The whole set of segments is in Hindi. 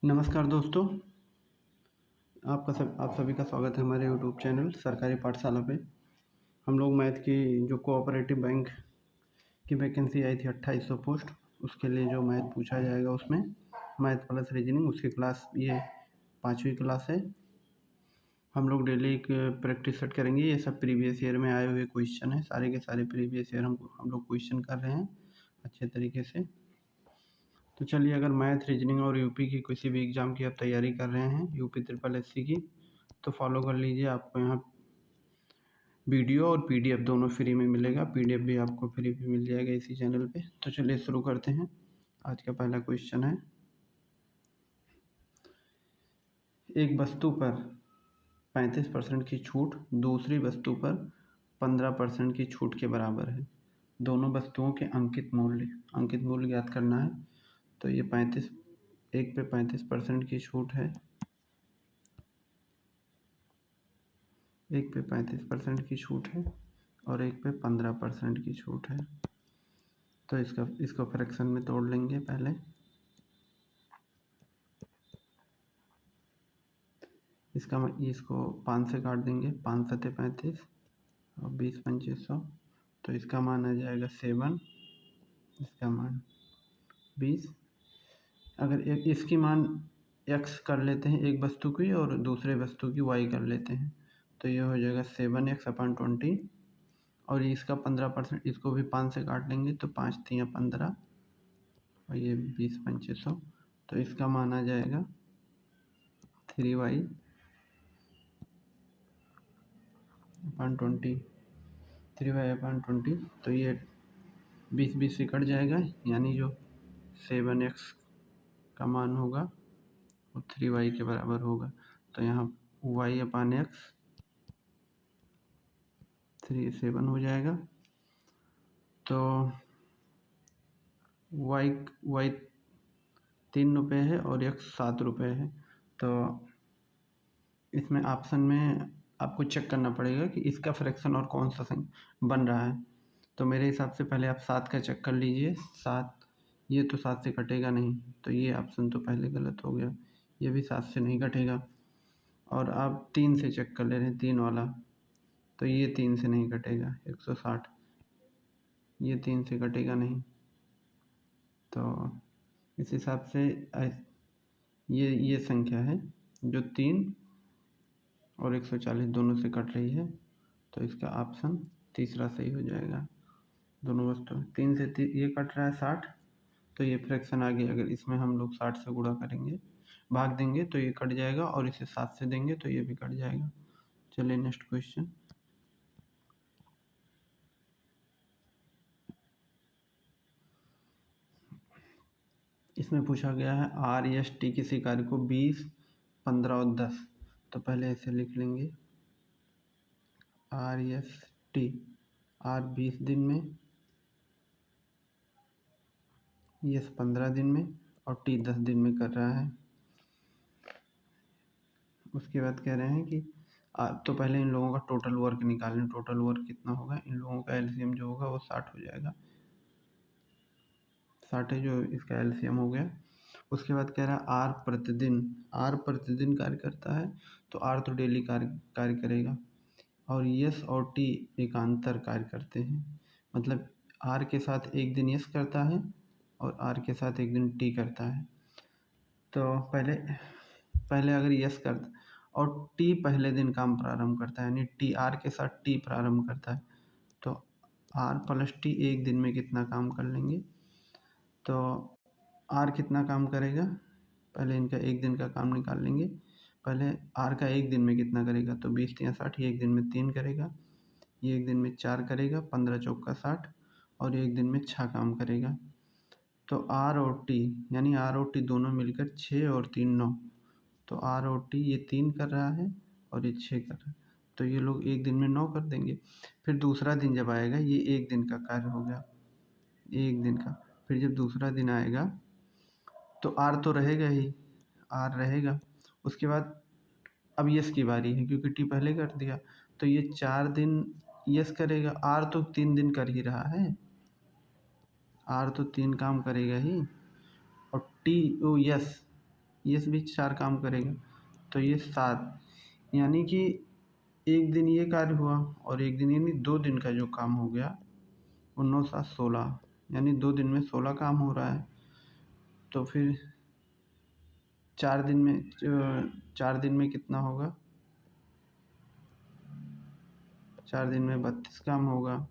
नमस्कार दोस्तों, आप सभी का स्वागत है हमारे यूट्यूब चैनल सरकारी पाठशाला पे। हम लोग मैथ की जो कोऑपरेटिव बैंक की वैकेंसी आई थी 2800 पोस्ट, उसके लिए जो मैथ पूछा जाएगा उसमें मैथ प्लस रीजनिंग, उसकी क्लास ये 5वीं क्लास है। हम लोग डेली एक प्रैक्टिस सेट करेंगे। ये सब प्रीवियस ईयर में आए हुए क्वेश्चन है, सारे के सारे प्रीवियस ईयर हम लोग क्वेश्चन कर रहे हैं अच्छे तरीके से। तो चलिए, अगर मैथ रीजनिंग और यूपी की किसी भी एग्ज़ाम की आप तैयारी कर रहे हैं, यूपी ट्रिपल एससी की, तो फॉलो कर लीजिए। आपको यहाँ वीडियो और पीडीएफ दोनों फ्री में मिलेगा। पीडीएफ भी आपको फ्री में मिल जाएगा इसी चैनल पे। तो चलिए शुरू करते हैं। आज का पहला क्वेश्चन है, एक वस्तु पर 35% की छूट दूसरी वस्तु पर 15% की छूट के बराबर है। दोनों वस्तुओं के अंकित मूल्य ज्ञात करना है। तो ये 35, एक पे 35% की छूट है, एक पे 35% की छूट है और एक पे 15% की छूट है। तो इसको फ्रैक्शन में तोड़ लेंगे। पहले इसको 5 से काट देंगे। 5 सत्ते 35 और 20 पंचे 100। तो इसका मान आ जाएगा 7, इसका मान 20। अगर इसकी मान x कर लेते हैं, एक वस्तु की, और दूसरे वस्तु की y कर लेते हैं, तो ये हो जाएगा 7x/20। और इसका 15%, इसको भी 5 से काट लेंगे तो 5 तियाँ 15 और ये 20 पंचे 100। तो इसका मान आ जाएगा 3y/20, 3y/20। तो ये 20 से कट जाएगा, यानी जो 7x का मान होगा वो 3y के बराबर होगा। तो यहाँ y/x 7 हो जाएगा। तो y 3 रुपये है और x 7 रुपये है। तो इसमें ऑप्शन में आपको चेक करना पड़ेगा कि इसका फ्रैक्शन और कौन सा बन रहा है। तो मेरे हिसाब से पहले आप 7 का चेक कर लीजिए। 7, ये तो 7 से कटेगा नहीं, तो ये ऑप्शन तो पहले गलत हो गया। ये भी 7 से नहीं कटेगा। और आप 3 से चेक कर ले रहे हैं, 3 वाला, तो ये 3 से नहीं कटेगा। 160, ये 3 से कटेगा नहीं। तो इस हिसाब से ये संख्या है जो 3 और 140 दोनों से कट रही है। तो इसका ऑप्शन तीसरा सही हो जाएगा। दोनों वस्तु 3 से ये कट रहा है 60, तो ये फ्रैक्शन आ गया। अगर इसमें हम लोग 60 से गुणा करेंगे, भाग देंगे, तो ये कट जाएगा, और इसे 7 से देंगे तो ये भी कट जाएगा। चलिए नेक्स्ट क्वेश्चन। इसमें पूछा गया है RST किसी कार्य को 20, 15 और 10। तो पहले ऐसे लिख लेंगे, RST, R 20 दिन में, यस 15 दिन में और T 10 दिन में कर रहा है। उसके बाद कह रहे हैं कि तो पहले इन लोगों का टोटल वर्क निकालें। टोटल वर्क कितना होगा, इन लोगों का एलसीएम जो होगा वो 60 हो जाएगा। 60 है जो इसका एलसीएम हो गया। उसके बाद कह रहा है आर प्रतिदिन कार्य करता है, तो आर तो डेली कार्य करेगा। और यस और टी एकांतर कार्य करते हैं, मतलब आर के साथ एक दिन यस करता है और आर के साथ एक दिन टी करता है। तो पहले अगर यस करता और टी पहले दिन काम प्रारंभ करता है, यानी टी आर के साथ टी प्रारंभ करता है, तो आर प्लस टी एक दिन में कितना काम कर लेंगे। तो आर कितना काम करेगा, पहले इनका एक दिन का काम निकाल लेंगे। पहले आर का एक दिन में कितना करेगा, तो 20 या 60, ये एक दिन में 3 करेगा, ये एक दिन में 4 करेगा, 15 चौका 60, और एक दिन में 6 काम करेगा। तो आर और टी, यानी आर और टी दोनों मिलकर 6 और 3 9। तो आर और टी ये 3 कर रहा है और ये 6 कर रहा है, तो ये लोग एक दिन में 9 कर देंगे। फिर दूसरा दिन जब आएगा, ये एक दिन का कार्य हो गया, एक दिन का। फिर जब दूसरा दिन आएगा तो आर तो रहेगा ही, आर रहेगा। उसके बाद अब यस की बारी है, क्योंकि टी पहले कर दिया, तो ये 4 दिन यस करेगा। आर तो 3 दिन कर ही रहा है, आर तो 3 काम करेगा ही। और टी ओ यस यस भी 4 काम करेगा, तो ये 7, यानी कि एक दिन ये कार्य हुआ और एक दिन, यानी 2 दिन का जो काम हो गया वो 9 7 16, यानी 2 दिन में 16 काम हो रहा है। तो फिर 4 दिन में 4 दिन में कितना होगा? 4 दिन में 32 काम होगा।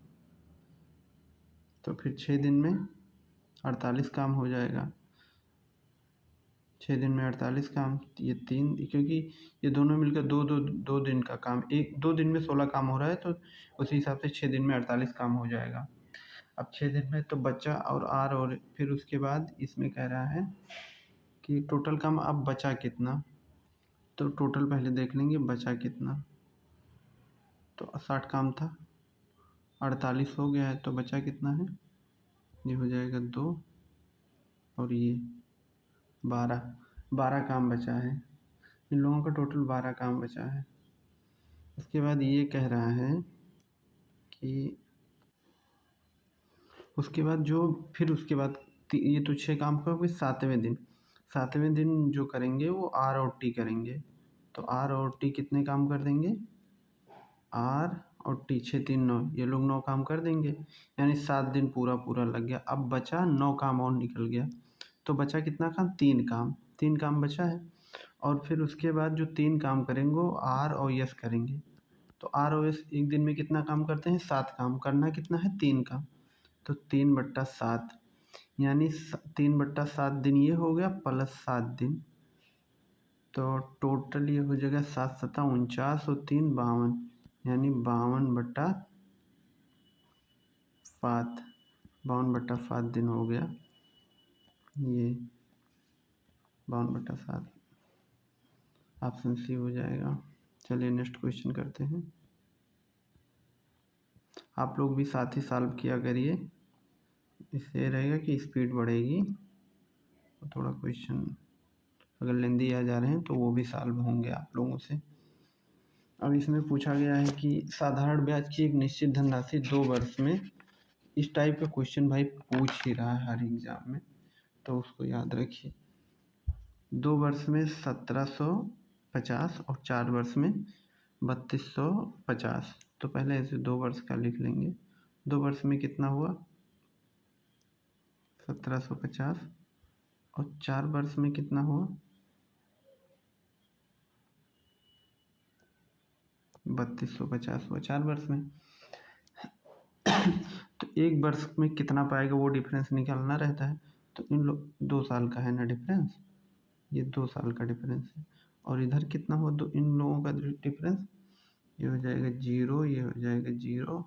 तो फिर 6 दिन में 48 काम हो जाएगा। 6 दिन में 48 काम, ये 3, क्योंकि ये दोनों मिलकर 2 दिन का काम, 2 दिन में 16 काम हो रहा है, तो उसी हिसाब से 6 दिन में 48 काम हो जाएगा। अब 6 दिन में तो बचा और आर, और फिर उसके बाद इसमें कह रहा है कि टोटल काम अब बचा कितना। तो टोटल पहले देख लेंगे बचा कितना। तो 60 काम था, 48 हो गया है, तो बचा कितना है? ये हो जाएगा 2 और ये 12 काम बचा है। इन लोगों का टोटल 12 काम बचा है। उसके बाद ये कह रहा है कि उसके बाद जो, फिर उसके बाद ये तो 6 काम का, फिर 7वें दिन जो करेंगे वो आर और टी करेंगे। तो आर और टी कितने काम कर देंगे? आर और टी 6 3 9, ये लोग 9 काम कर देंगे, यानी 7 दिन पूरा लग गया। अब बचा 9 काम और निकल गया, तो बचा कितना काम? 3 काम बचा है। और फिर उसके बाद जो 3 काम करेंगे वो आर और यस करेंगे। तो आर और यस एक दिन में कितना काम करते हैं? 7 काम। करना कितना है? 3 काम। तो 3/7, यानी 3/7 दिन ये हो गया प्लस 7 दिन, तो टोटल ये हो जाएगा 7 7 49 और 3 52, यानी 52/7 दिन हो गया। ये 52/7 ऑप्शन सी हो जाएगा। चलिए नेक्स्ट क्वेश्चन करते हैं। आप लोग भी साथ ही सॉल्व किया करिए, इससे रहेगा कि स्पीड बढ़ेगी। तो थोड़ा क्वेश्चन अगर लेंदी आ जा रहे हैं तो वो भी सॉल्व होंगे आप लोगों से। अब इसमें पूछा गया है कि साधारण ब्याज की एक निश्चित धनराशि 2 वर्ष में, इस टाइप का क्वेश्चन भाई पूछ ही रहा है हर एग्जाम में, तो उसको याद रखिए। 2 वर्ष में 1750 और 4 वर्ष में 3250। तो पहले ऐसे 2 वर्ष का लिख लेंगे। 2 वर्ष में कितना हुआ? 1750, और 4 वर्ष में कितना हुआ? 3250 हुआ 4 वर्ष में। तो 1 वर्ष में कितना पाएगा वो डिफरेंस निकालना रहता है। तो इन लोग 2 साल का है ना डिफरेंस, ये 2 साल का डिफरेंस है। और इधर कितना हुआ? इन लोगों का डिफरेंस, ये हो जाएगा 0, ये हो जाएगा 0,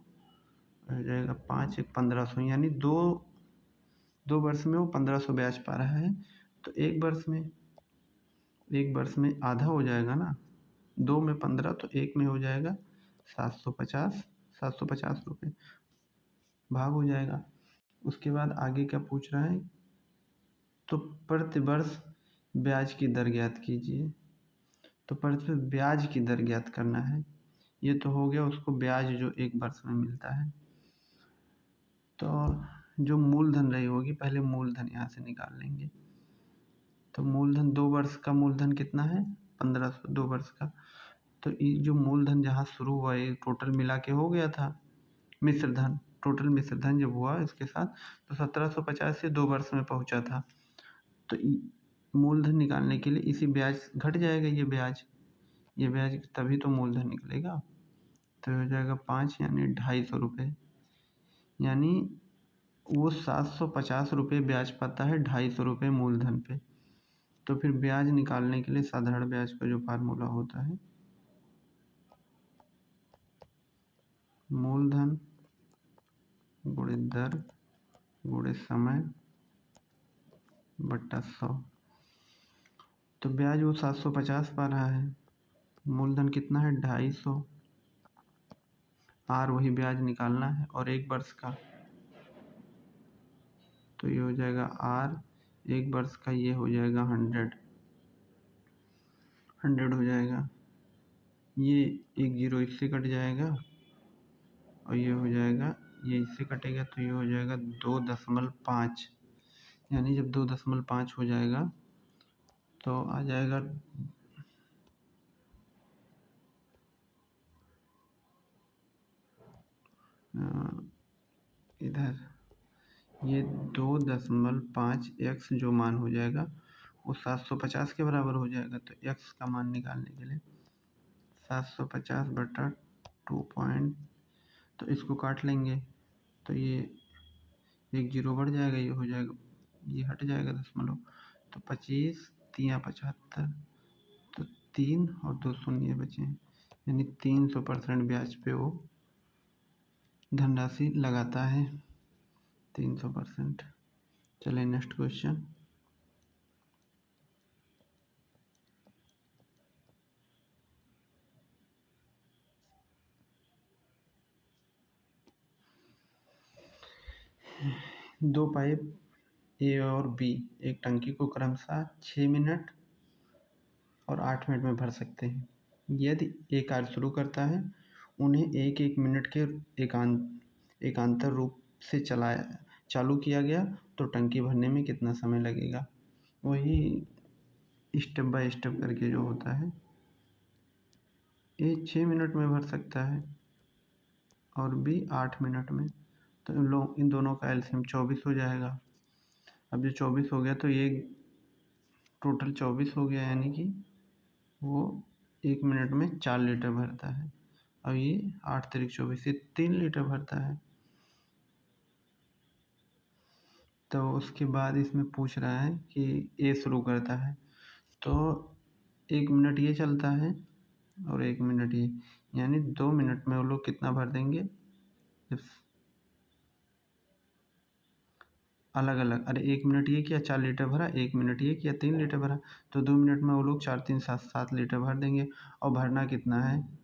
हो जाएगा 5 1 1500, यानी 2 वर्ष में वो 1500 ब्याज पा रहा है। तो एक वर्ष में आधा हो जाएगा ना, 2 में 15, तो 1 में हो जाएगा 750 रुपये, भाग हो जाएगा। उसके बाद आगे क्या पूछ रहा है? तो प्रति वर्ष ब्याज की दर ज्ञात कीजिए। तो प्रति ब्याज की दर ज्ञात करना है। ये तो हो गया उसको ब्याज जो 1 वर्ष में मिलता है। तो जो मूलधन रही होगी, पहले मूलधन यहाँ से निकाल लेंगे। तो मूलधन 2 वर्ष का मूलधन कितना है? 1500 2 वर्ष का। तो ये जो मूलधन जहाँ शुरू हुआ ये टोटल मिला के हो गया था मिश्र धन। टोटल मिश्र धन जब हुआ इसके साथ, तो 1750 से 2 वर्ष में पहुँचा था। तो मूलधन निकालने के लिए इसी ब्याज घट जाएगा, ये ब्याज तभी तो मूलधन निकलेगा। तो हो जाएगा 5, यानी 250 रुपये, यानी वो 750 रुपये ब्याज पाता है 250 रुपये मूलधन पे। तो फिर ब्याज निकालने के लिए साधारण ब्याज का जो फार्मूला होता है, मूलधन गुणित दर गुणित समय बट्टा 100। तो ब्याज वो 750 पा रहा है, मूलधन कितना है? 250। आर वही ब्याज निकालना है और 1 वर्ष का, तो ये हो जाएगा आर 1 वर्ष का, ये हो जाएगा 100 हो जाएगा। ये 1 0 इससे कट जाएगा और ये हो जाएगा, ये इससे कटेगा तो ये हो जाएगा 2.5, यानी जब 2.5 हो जाएगा तो आ जाएगा इधर ये 2.5x जो मान हो जाएगा वो 750 के बराबर हो जाएगा। तो x का मान निकालने के लिए 750/2 तो इसको काट लेंगे तो ये एक जीरो बढ़ जाएगा, ये हो जाएगा, ये हट जाएगा दशमलव। तो 25 तिया 75, तो 3 और 2 शून्य बचे, यानी 300% ब्याज पे वो धनराशि लगाता है, 300%। चलिए नेक्स्ट क्वेश्चन। दो पाइप ए और बी एक टंकी को क्रमशः 6 मिनट और 8 मिनट में भर सकते हैं। यदि ए कार्य शुरू करता है, उन्हें एक एक मिनट के एकांतर रूप से चालू किया गया तो टंकी भरने में कितना समय लगेगा। वही स्टेप बाय स्टेप करके जो होता है। ए 6 मिनट में भर सकता है और बी 8 मिनट में, तो इन दोनों का एलसीएम 24 हो जाएगा। अब जो 24 हो गया तो ये टोटल 24 हो गया, यानी कि वो 1 मिनट में 4 लीटर भरता है। और ये 8 तिरिक 24 से 3 लीटर भरता है। तो उसके बाद इसमें पूछ रहा है कि ए शुरू करता है, तो 1 मिनट ये चलता है और 1 मिनट ये, यानी 2 मिनट में वो लोग कितना भर देंगे। अलग अलग, अरे 1 मिनट ये किया 4 लीटर भरा, 1 मिनट ये किया 3 लीटर भरा, तो 2 मिनट में वो लोग 4 3 7 लीटर भर देंगे। और भरना कितना है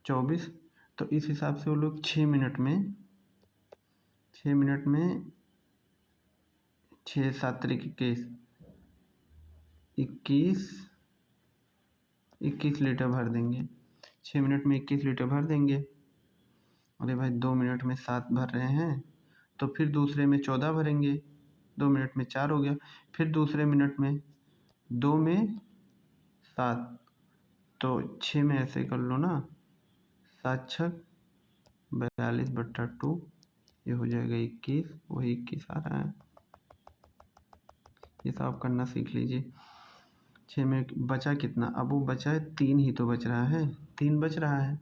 24, तो इस हिसाब से वो लोग 6 मिनट में 6 7 तिरिक 21 लीटर भर देंगे। 6 मिनट में 21 लीटर भर देंगे। अरे भाई 2 मिनट में 7 भर रहे हैं, तो फिर दूसरे में 14 भरेंगे, 2 मिनट में 4 हो गया, फिर दूसरे मिनट में 2 में 7, तो 6 में ऐसे कर लो ना, 7 छक 42/2, ये हो जाएगा 21, वही 21 आ रहा है। ये सब करना सीख लीजिए। 6 में बचा कितना, अब वो बचा है 3 ही तो बच रहा है, 3 बच रहा है।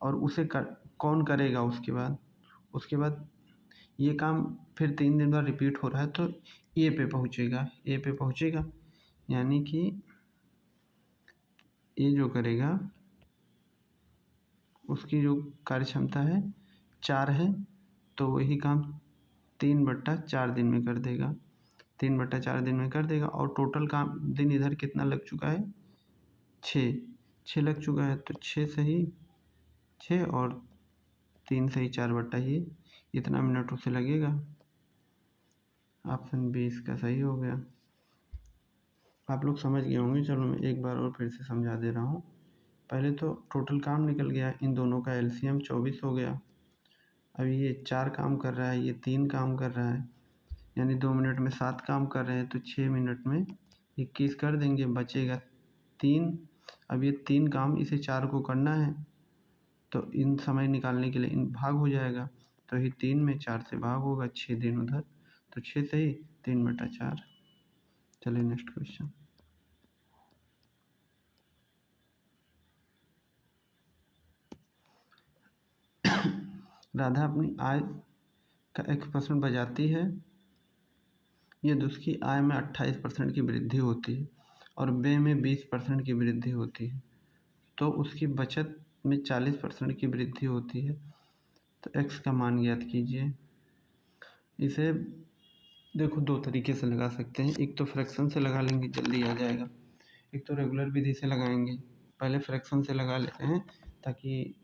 और उसे कौन करेगा उसके बाद ये काम फिर 3 दिन बाद रिपीट हो रहा है, तो ए पे पहुँचेगा, यानी कि ये जो करेगा उसकी जो कार्य क्षमता है 4 है, तो वही काम 3/4 दिन में कर देगा, 3/4 दिन में कर देगा। और टोटल काम दिन इधर कितना लग चुका है 6 लग चुका है, तो 6 सही 6 और 3 सही 4/, ये इतना मिनट उसे लगेगा। ऑप्शन बी इसका सही हो गया। आप लोग समझ गए होंगे, चलो मैं एक बार और फिर से समझा दे रहा हूँ। पहले तो टोटल काम निकल गया, इन दोनों का एलसीएम 24 हो गया। अब ये 4 काम कर रहा है, ये 3 काम कर रहा है, यानी 2 मिनट में 7 काम कर रहे हैं, तो 6 मिनट में 21 कर देंगे, बचेगा 3। अब ये 3 काम इसे 4 को करना है, तो इन समय निकालने के लिए इन भाग हो जाएगा, तो ये 3 में 4 से भाग होगा, 6 दिन उधर, तो 6 सही 3/4। चलिए नेक्स्ट क्वेश्चन। राधा अपनी आय का X% बचाती है, यदि उसकी आय में 28% की वृद्धि होती है और व्यय में 20% की वृद्धि होती है, तो उसकी बचत में 40% की वृद्धि होती है, तो x का मान ज्ञात कीजिए। इसे देखो 2 तरीके से लगा सकते हैं, एक तो फ्रैक्शन से लगा लेंगे, जल्दी आ जाएगा, एक तो रेगुलर विधि से लगाएंगे। पहले फ्रैक्शन से लगा लेते हैं ताकि,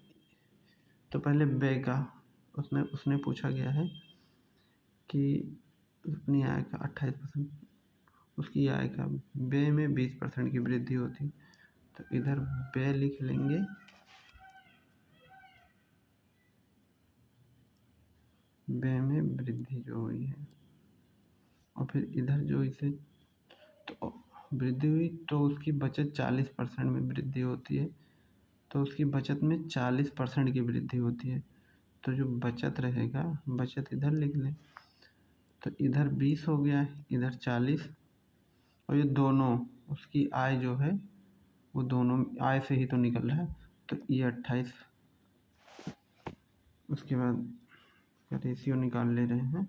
तो पहले व्यय का, उसमें उसने पूछा गया है कि अपनी आय का 28%, उसकी आय का व्यय में 20% की वृद्धि होती, तो इधर व्यय लिख लेंगे, व्यय में वृद्धि जो हुई है, और फिर इधर जो इसे, तो वृद्धि हुई तो उसकी बचत 40% में वृद्धि होती है, तो उसकी बचत में 40% की वृद्धि होती है। तो जो बचत रहेगा, बचत इधर लिख लें, तो इधर 20 हो गया, इधर 40, और ये दोनों उसकी आय जो है वो दोनों आय से ही तो निकल रहा है, तो ये 28। उसके बाद रेशियो निकाल ले रहे हैं,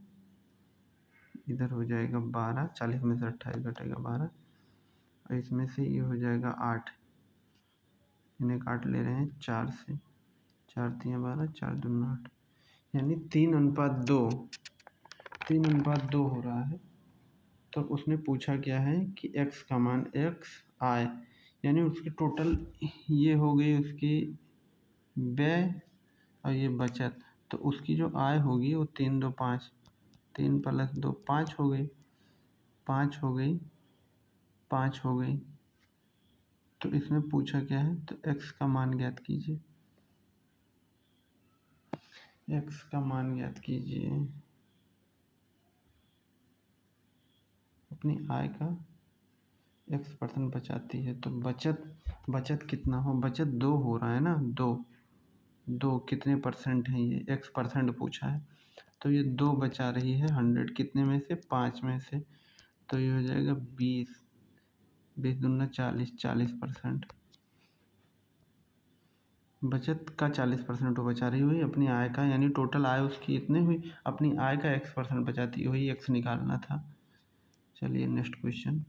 इधर हो जाएगा 12, 40 में से 28 घटेगा 12, और इसमें से ये हो जाएगा 8, इन्हें काट ले रहे हैं 4 से, 4 तियाँ 12, 4 दूना 8, यानी 3:2, 3:2 हो रहा है। तो उसने पूछा क्या है कि x का मान, x आय, यानी उसकी टोटल ये हो गई उसकी व्यय और ये बचत, तो उसकी जो आय होगी वो 3 2 5, 3 + 2 5 हो गई, 5 हो गई, 5 हो गई। तो इसमें पूछा क्या है, तो x का मान ज्ञात कीजिए, x का मान ज्ञात कीजिए, अपनी आय का x% बचाती है, तो बचत कितना हो, बचत 2 हो रहा है ना, 2 कितने परसेंट है, ये x% पूछा है, तो ये 2 बचा रही है 100, कितने में से, 5 में से, तो ये हो जाएगा 20, 20 दूना 40, 40%। बचत का 40% वो बचा रही हुई अपनी आय का, यानी टोटल आय उसकी इतने हुई, अपनी आय का x% बचाती हुई, x निकालना था। चलिए नेक्स्ट क्वेश्चन।